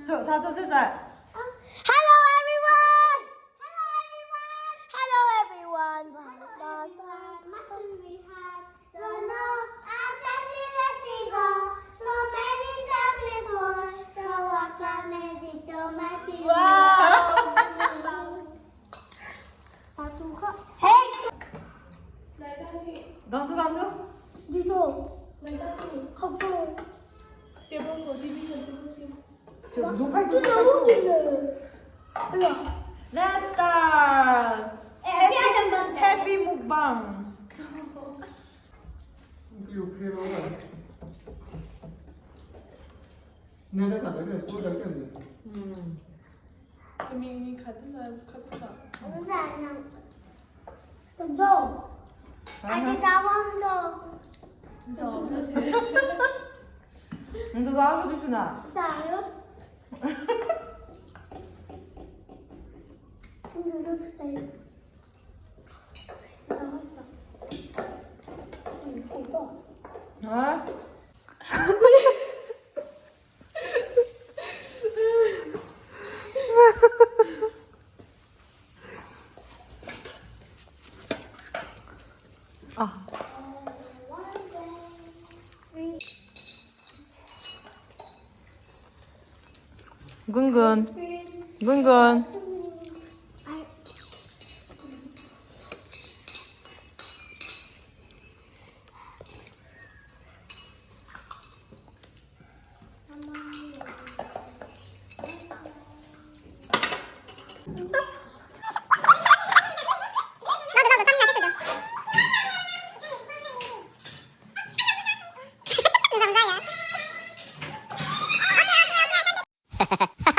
4살. Hello everyone! Hello everyone! We have so no so many chocolate balls, so what can make so much? Wow! Hey! 강도. 니도 커플 Let's start. Happy mukbang. 내가 사다가 쏟아겠네.มี카드나 언제 아니야? 좀 줘. 아니 나왕도 진짜 없으시 너도 하고 주시나? 진짜 알아요? 누르세요. 어? 아. 근근. Ha ha ha.